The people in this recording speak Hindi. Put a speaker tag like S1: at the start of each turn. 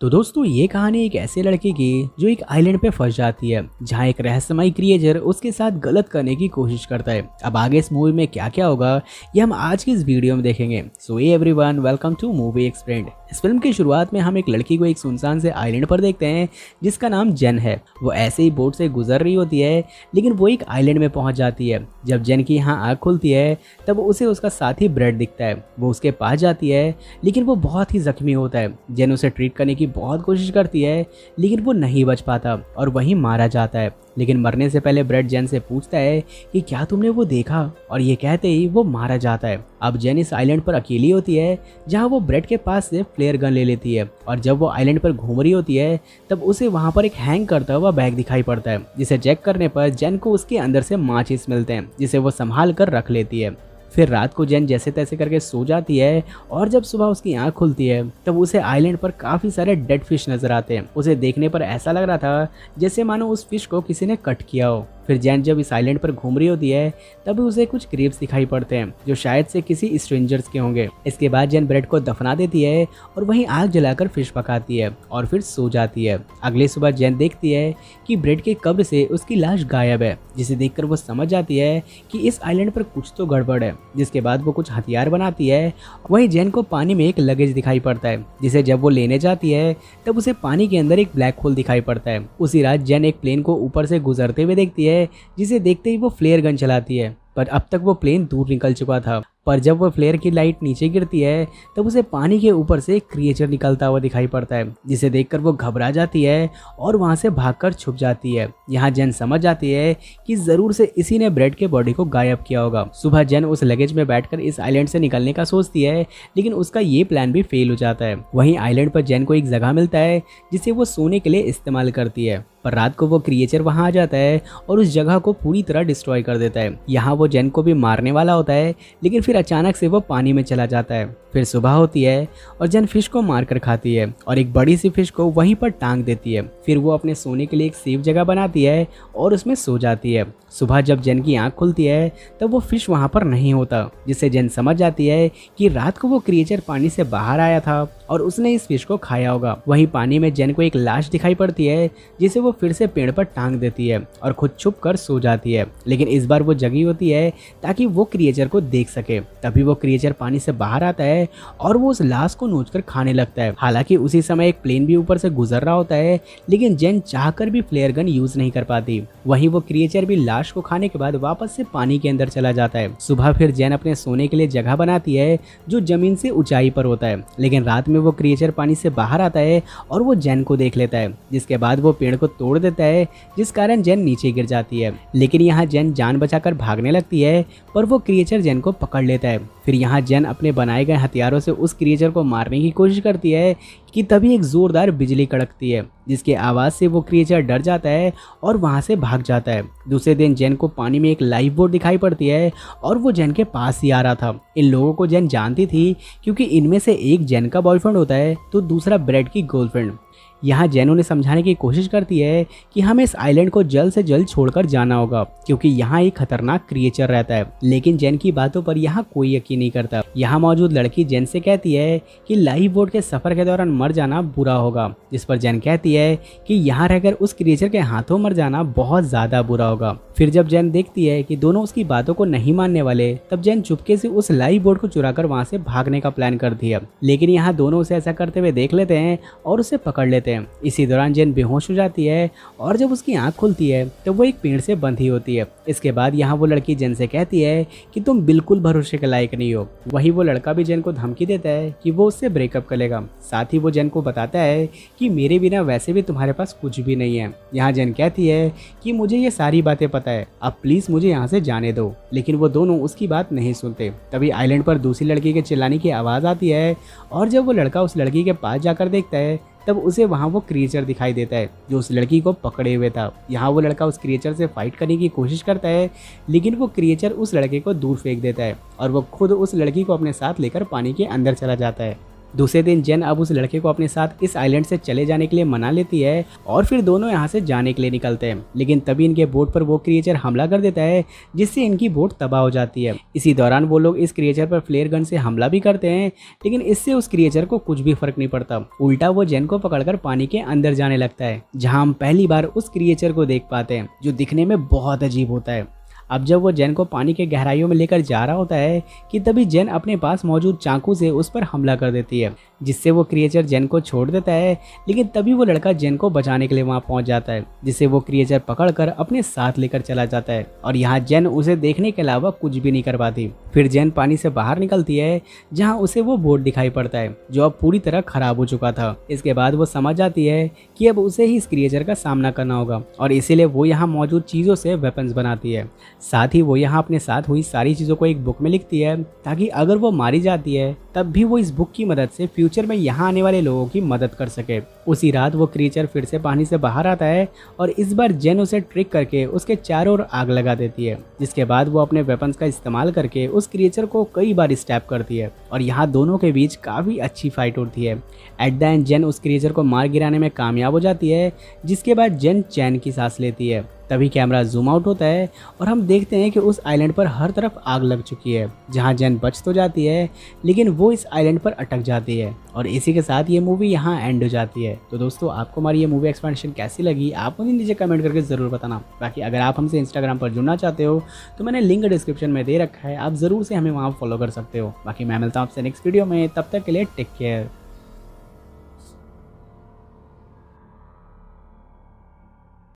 S1: तो दोस्तों ये कहानी एक ऐसे लड़के की जो एक आइलैंड पे फंस जाती है जहाँ एक रहस्यमयी क्रिएचर उसके साथ गलत करने की कोशिश करता है। अब आगे इस मूवी में क्या क्या होगा ये हम आज की इस वीडियो में देखेंगे। So everyone, welcome to movie explained. इस फिल्म की शुरुआत में हम एक लड़की को एक सुनसान से आइलैंड पर देखते हैं जिसका नाम जेन है। वो ऐसे ही बोट से गुजर रही होती है लेकिन वो एक आइलैंड में पहुंच जाती है। जब जेन की यहाँ आँख खुलती है तब उसे उसका साथी ब्रेड दिखता है। वो उसके पास जाती है लेकिन वो बहुत ही जख्मी होता है। जेन उसे ट्रीट करने की बहुत कोशिश करती है लेकिन वो नहीं बच पाता और वहीं मारा जाता है। लेकिन मरने से पहले ब्रेड जेन से पूछता है कि क्या तुमने वो देखा, और ये कहते ही वो मारा जाता है। अब जेन इस आइलैंड पर अकेली होती है जहां वो ब्रेड के पास से फ्लेयर गन ले लेती है और जब वो आइलैंड पर घूम रही होती है तब उसे वहां पर एक हैंग करता हुआ बैग दिखाई पड़ता है जिसे चेक करने पर जेन को उसके अंदर से माचिस मिलते हैं जिसे वो संभाल कर रख लेती है। फिर रात को जेन जैसे तैसे करके सो जाती है और जब सुबह उसकी आंख खुलती है तब उसे आइलैंड पर काफ़ी सारे डेड फिश नजर आते हैं। उसे देखने पर ऐसा लग रहा था जैसे मानो उस फिश को किसी ने कट किया हो। फिर जेन जब इस आइलैंड पर घूम रही होती है तब उसे कुछ क्रेब्स दिखाई पड़ते हैं जो शायद से किसी स्ट्रेंजर्स के होंगे। इसके बाद जेन ब्रेड को दफना देती है और वहीं आग जलाकर फिश पकाती है और फिर सो जाती है। अगली सुबह जेन देखती है कि ब्रेड के कब्र से उसकी लाश गायब है, जिसे देखकर वो समझ जाती है कि इस आइलैंड पर कुछ तो गड़बड़ है। जिसके बाद वो कुछ हथियार बनाती है। वहीं जेन को पानी में एक लगेज दिखाई पड़ता है जिसे जब वो लेने जाती है तब उसे पानी के अंदर एक ब्लैक होल दिखाई पड़ता है। उसी रात जेन एक प्लेन को ऊपर से गुजरते हुए देखती है जिसे देखते ही वो फ्लेयर गन चलाती है, पर अब तक वो प्लेन दूर निकल चुका था। पर जब वो फ्लेयर की लाइट नीचे गिरती है तब उसे पानी के ऊपर से एक क्रिएचर निकलता हुआ दिखाई पड़ता है जिसे देखकर वो घबरा जाती है और वहां से भागकर छुप जाती है। यहाँ जेन समझ जाती है कि जरूर से इसी ने ब्रेड के बॉडी को गायब किया होगा। सुबह जेन उस लगेज में बैठकर इस आइलैंड से निकलने का सोचती है लेकिन उसका ये प्लान भी फेल हो जाता है। वहीं आइलैंड पर जेन को एक जगह मिलता है जिसे वो सोने के लिए इस्तेमाल करती है, पर रात को वो क्रिएचर वहां आ जाता है और उस जगह को पूरी तरह डिस्ट्रॉय कर देता है। यहाँ वो जेन को भी मारने वाला होता है लेकिन फिर अचानक से वो पानी में चला जाता है। फिर सुबह होती है और जेन फिश को मारकर खाती है और एक बड़ी सी फिश को वहीं पर टांग देती है। फिर वो अपने सोने के लिए एक सेफ जगह बनाती है और उसमें सो जाती है। सुबह जब जेन की आंख खुलती है तब वो फिश वहां पर नहीं होता, जिससे जेन समझ जाती है कि रात को वो क्रिएचर पानी से बाहर आया था और उसने इस फिश को खाया होगा। वहीं पानी में जेन को एक लाश दिखाई पड़ती है जिसे वो फिर से पेड़ पर टांग देती है और खुद छुप कर सो जाती है। लेकिन इस बार वो जगी होती है ताकि वो क्रिएचर को देख सके। तभी वो क्रिएचर पानी से बाहर आता है और वो उस लाश को नोचकर खाने लगता है। हालांकि उसी समय एक प्लेन भी ऊपर से गुजर रहा होता है लेकिन जेन चाहकर भी फ्लेयर गन यूज नहीं कर पाती। वहीं वो क्रिएचर भी लाश को खाने के बाद वापस से पानी के अंदर चला जाता है। सुबह फिर जेन अपने सोने के लिए जगह बनाती है जो जमीन से ऊंचाई पर होता है, लेकिन रात में वो क्रिएचर पानी से बाहर आता है और वो जेन को देख लेता है। जिसके बाद वो पेड़ को तोड़ देता है जिस कारण जेन नीचे गिर जाती है। लेकिन यहाँ जेन जान बचाकर भागने लगती है पर वो क्रिएचर जेन को पकड़ लेता है। फिर यहाँ जेन अपने बनाए गए हथियारों से उस क्रिएचर को मारने की कोशिश करती है कि तभी एक जोरदार बिजली कड़कती है जिसकी आवाज़ से वो क्रिएचर डर जाता है और वहां से भाग जाता है। दूसरे दिन जेन को पानी में एक लाइफ बोट दिखाई पड़ती है और वो जेन के पास ही आ रहा था। इन लोगों को जेन जानती थी क्योंकि इनमें से एक जेन का बॉयफ्रेंड होता है तो दूसरा ब्रेड की गर्लफ्रेंड। यहाँ जेन उन्हें समझाने की कोशिश करती है कि हमें इस आइलैंड को जल्द से जल्द छोड़कर जाना होगा क्योंकि यहाँ एक खतरनाक क्रिएचर रहता है। लेकिन जेन की बातों पर यहाँ कोई यकीन नहीं करता। यहाँ मौजूद लड़की जेन से कहती है कि लाइफ बोट के सफर के दौरान मर जाना बुरा होगा, जिस पर जेन कहती है कि यहाँ रहकर उस क्रिएचर के हाथों मर जाना बहुत ज्यादा बुरा होगा। फिर जब जेन देखती है कि दोनों उसकी बातों को नहीं मानने वाले तब जेन चुपके से उस लाइफ बोट को चुराकर वहां से भागने का प्लान करती है। लेकिन यहाँ दोनों उसे ऐसा करते हुए देख लेते हैं और उसे पकड़ लेते हैं। इसी दौरान जेन बेहोश हो जाती है और जब उसकी आंख खुलती है तो वो एक पेड़ से बंधी होती है। इसके बाद यहाँ वो लड़की जेन से कहती है कि तुम बिल्कुल भरोसे के लायक नहीं हो। वही वो लड़का भी जेन को धमकी देता है कि वो उससे ब्रेकअप करेगा। साथ ही वो जेन को बताता है कि मेरे बिना वैसे भी तुम्हारे पास कुछ भी नहीं है। यहाँ जेन कहती है कि मुझे ये सारी बातें पता है, अब प्लीज मुझे यहाँ से जाने दो। लेकिन वो दोनों उसकी बात नहीं सुनते। तभी आइलैंड पर दूसरी लड़की के चिल्लाने की आवाज आती है और जब वो लड़का उस लड़की के पास जाकर देखता है तब उसे वहाँ वो क्रिएचर दिखाई देता है जो उस लड़की को पकड़े हुए था। यहाँ वो लड़का उस क्रिएचर से फाइट करने की कोशिश करता है लेकिन वो क्रिएचर उस लड़के को दूर फेंक देता है और वो खुद उस लड़की को अपने साथ लेकर पानी के अंदर चला जाता है। दूसरे दिन जेन अब उस लड़के को अपने साथ इस आइलैंड से चले जाने के लिए मना लेती है और फिर दोनों यहाँ से जाने के लिए निकलते हैं। लेकिन तभी इनके बोट पर वो क्रिएचर हमला कर देता है जिससे इनकी बोट तबाह हो जाती है। इसी दौरान वो लोग इस क्रिएचर पर फ्लेयर गन से हमला भी करते हैं, लेकिन इससे उस क्रिएचर को कुछ भी फर्क नहीं पड़ता। उल्टा वो जेन को पकड़कर पानी के अंदर जाने लगता है, जहां हम पहली बार उस क्रिएचर को देख पाते हैं जो दिखने में बहुत अजीब होता है। अब जब वो जेन को पानी के गहराइयों में लेकर जा रहा होता है कि तभी जेन अपने पास मौजूद चाकू से उस पर हमला कर देती है, जिससे वो क्रिएचर जेन को छोड़ देता है। लेकिन तभी वो लड़का जेन को बचाने के लिए वहां पहुंच जाता है, जिसे वो क्रिएचर पकड़कर अपने साथ लेकर चला जाता है और यहाँ जेन उसे देखने के अलावा कुछ भी नहीं कर पाती। फिर जेन पानी से बाहर निकलती है, जहाँ उसे वो बोट दिखाई पड़ता है जो अब पूरी तरह खराब हो चुका था। इसके बाद वो समझ जाती है कि अब उसे ही इस क्रिएचर का सामना करना होगा और इसीलिए वो यहाँ मौजूद चीज़ों से वेपन्स बनाती है। साथ ही वो यहाँ अपने साथ हुई सारी चीज़ों को एक बुक में लिखती है, ताकि अगर वो मारी जाती है तब भी वो इस बुक की मदद से फ्यूचर में यहाँ आने वाले लोगों की मदद कर सके। उसी रात वो क्रिएचर फिर से पानी से बाहर आता है और इस बार जेन उसे ट्रिक करके उसके चारों ओर आग लगा देती है, जिसके बाद वो अपने वेपन्स का इस्तेमाल करके उस क्रिएचर को कई बार स्टैप करती है और यहाँ दोनों के बीच काफ़ी अच्छी फाइट होती है। एट द एंड जेन उस क्रिएचर को मार गिराने में कामयाब हो जाती है, जिसके बाद जेन चैन की सांस लेती है। तभी कैमरा जूम आउट होता है और हम देखते हैं कि उस आइलैंड पर हर तरफ आग लग चुकी है, जहां जेन बच तो जाती है लेकिन वो इस आइलैंड पर अटक जाती है और इसी के साथ ये मूवी यहाँ एंड हो जाती है। तो दोस्तों, आपको हमारी ये मूवी एक्सपेंशन कैसी लगी आप मुझे नीचे कमेंट करके ज़रूर बताना। बाकी अगर आप हमसे इंस्टाग्राम पर जुड़ना चाहते हो तो मैंने लिंक डिस्क्रिप्शन में दे रखा है, आप ज़रूर से हमें वहाँ फॉलो कर सकते हो। बाकी मैं मिलता हूँ आपसे नेक्स्ट वीडियो में, तब तक के लिए टेक केयर।